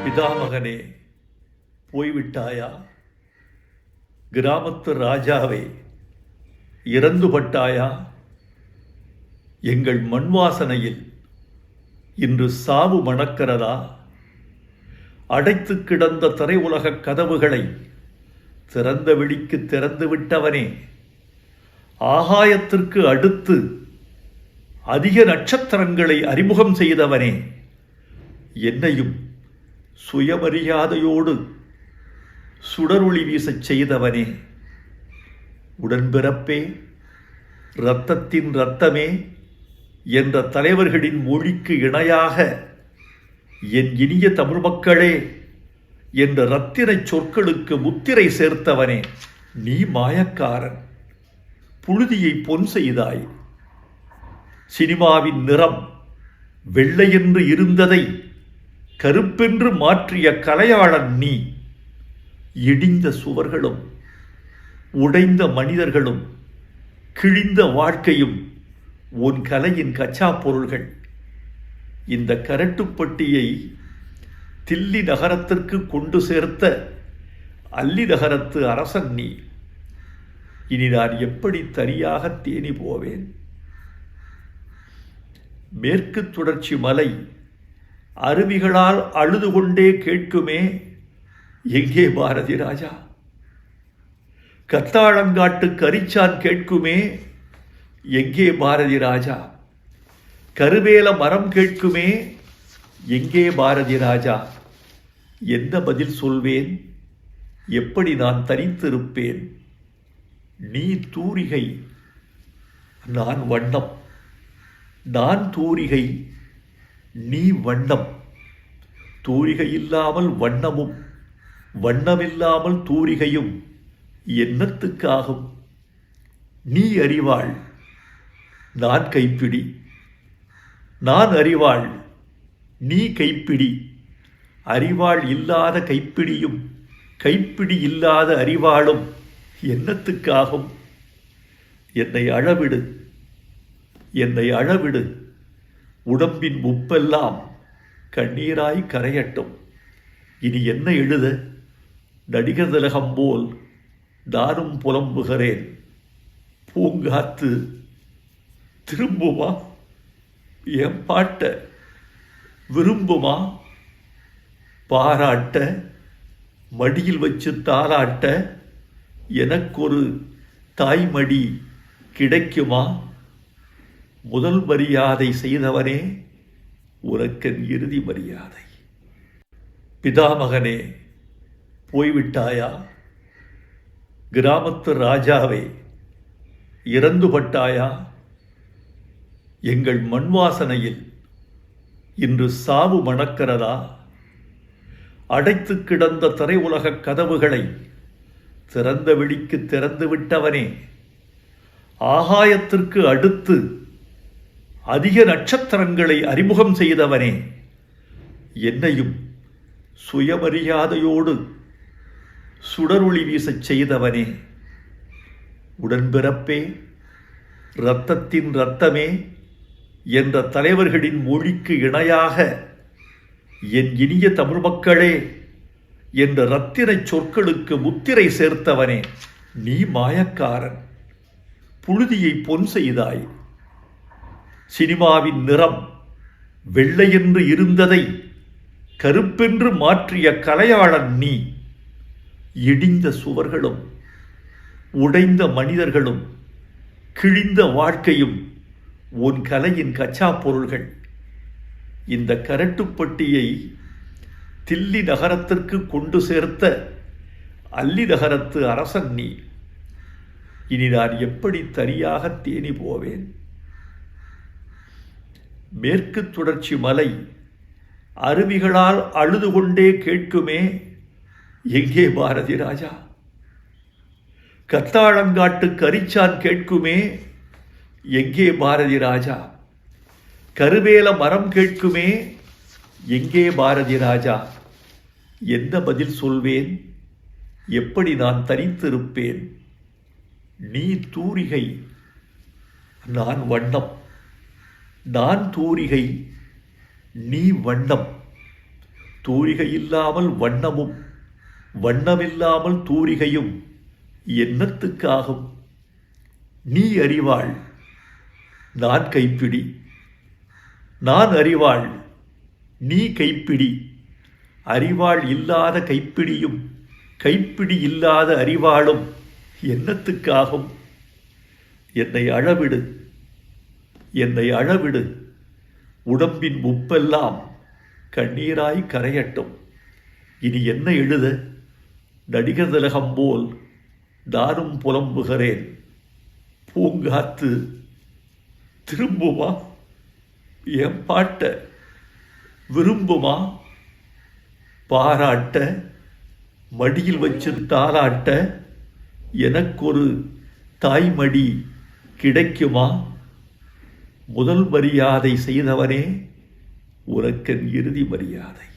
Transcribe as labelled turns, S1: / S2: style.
S1: பிதாமகனே, போய்விட்டாயா? கிராமத்து ராஜாவே, இறந்துபட்டாயா? எங்கள் மண் வாசனையில் இன்று சாவு மணக்கிறதா? அடைத்து கிடந்த திரை உலகக் கதவுகளை திறந்த வெளிக்கு திறந்து விட்டவனே, ஆகாயத்திற்கு அடுத்து அதிக நட்சத்திரங்களை அறிமுகம் செய்தவனே, என்னையும் சுயமரியாதையோடு சுடரொளி வீசச் செய்தவனே, உடன்பிறப்பே, இரத்தத்தின் இரத்தமே என்ற தலைவர்களின் மொழிக்கு இணையாக என் இனிய தமிழ் மக்களே என்ற இரத்தின சொற்களுக்கு முத்திரை சேர்த்தவனே, நீ மாயக்காரன். புழுதியை பொன் செய்தாய். சினிமாவின் நிறம் வெள்ளையென்று இருந்ததை கருப்பென்று மாற்றிய கலையாளன் நீ. இடிந்த சுவர்களும் உடைந்த மனிதர்களும் கிழிந்த வாழ்க்கையும் உன் கலையின் கச்சா பொருள்கள். இந்த கரட்டுப்பட்டியை தில்லி நகரத்திற்கு கொண்டு சேர்த்த அல்லி நகரத்து அரசன் நீ. இனி நான் எப்படி தனியாக தேனி போவேன்? மேற்கு தொடர்ச்சி மலை அருவிகளால் அழுது கொண்டே கேட்குமே, எங்கே பாரதி ராஜா? கத்தாழங்காட்டு கரிச்சான் கேட்குமே, எங்கே பாரதி ராஜா? கருவேல மரம் கேட்குமே, எங்கே பாரதி ராஜா? என்ன பதில் சொல்வேன்? எப்படி நான் தனித்திருப்பேன்? நீ தூரிகை, நான் வண்ணம். நான் தூரிகை, நீ வண்ணம். தூரிகை இல்லாமல் வண்ணமும் வண்ணமில்லாமல் தூரிகையும் என்னத்துக்காகும்? நீ அறிவாள், நான் கைப்பிடி. நான் அறிவாள், நீ கைப்பிடி. அறிவாள் இல்லாத கைப்பிடியும் கைப்பிடி இல்லாத அறிவாளும் என்னத்துக்காகும்? என்னை அழவிடு, என்னை அழவிடு. உடம்பின் உப்பெல்லாம் கண்ணீராய் கரையட்டும். இனி என்ன எழுத? நடிகர் திலகம் போல் நானும் புலம்புகிறேன். பூங்காத்து திரும்புமா? என் பாட்ட விரும்புமா? பாராட்ட, மடியில் வச்சு தாராட்ட எனக்கொரு தாய்மடி கிடைக்குமா? முதல் மரியாதை செய்தவனே, உனக்கென் இறுதி மரியாதை. பிதாமகனே, போய்விட்டாயா? கிராமத்து ராஜாவே, இறந்துபட்டாயா? எங்கள் மண் வாசனையில் இன்று சாவு மணக்கிறதா? அடைத்து கிடந்த திரை உலகக் கதவுகளை திறந்த வெளிக்கு திறந்து விட்டவனே, ஆகாயத்திற்கு அடுத்து அதிக நட்சத்திரங்களை அறிமுகம் செய்தவனே, என்னையும் சுயமரியாதையோடு சுடரொளி வீசச் செய்தவனே, உடன்பிறப்பே, இரத்தத்தின் இரத்தமே என்ற தலைவர்களின் மொழிக்கு இணையாக என் இனிய தமிழ் மக்களே என்ற இரத்தின சொற்களுக்கு முத்திரை சேர்த்தவனே, நீ மாயக்காரன். புழுதியை பொன் செய்தாய். சினிமாவின் நிறம் வெள்ளையென்று இருந்ததை கருப்பென்று மாற்றிய கலையாளன் நீ. இடிந்த சுவர்களும் உடைந்த மனிதர்களும் கிழிந்த வாழ்க்கையும் உன் கலையின் கச்சா பொருள்கள். இந்த கரட்டுப்பட்டியை தில்லி நகரத்திற்கு கொண்டு சேர்த்த அல்லி நகரத்து அரசன் நீ. இனி நான் எப்படி தனியாக தேனி போவேன்? மேற்கு தொடர்ச்சி மலை அருவிகளால் அழுது கொண்டே கேட்குமே, எங்கே பாரதி ராஜா? கத்தாழங்காட்டு கரிச்சான் கேட்குமே, எங்கே பாரதி ராஜா? கருவேல மரம் கேட்குமே, எங்கே பாரதி ராஜா? என்ன பதில் சொல்வேன்? எப்படி நான் தனித்திருப்பேன்? நீ தூரிகை, நான் வண்ணம். நான் தூரிகை, நீ வண்ணம். தூரிகை இல்லாமல் வண்ணமும் வண்ணமில்லாமல் தூரிகையும் என்னத்துக்காகும்? நீ அறிவாள், நான் கைப்பிடி. நான் அறிவாள், நீ கைப்பிடி. அறிவாள் இல்லாத கைப்பிடியும் கைப்பிடி இல்லாத அறிவாளும் என்னத்துக்காகும்? என்னை அழவிடு, என்னை அழவிடு. உடம்பின் உப்பெல்லாம் கண்ணீராய் கரையட்டும். இனி என்ன எழுத? நடிகர் திலகம் போல் நானும் புலம்புகிறேன். பூங்காத்து திரும்புமா? என் பாட்ட விரும்புமா? பாராட்ட, மடியில் வச்சு தாராட்ட எனக்கொரு தாய்மடி கிடைக்குமா? முதல் மரியாதை செய்தவனே, உனக்கென் இறுதி மரியாதை.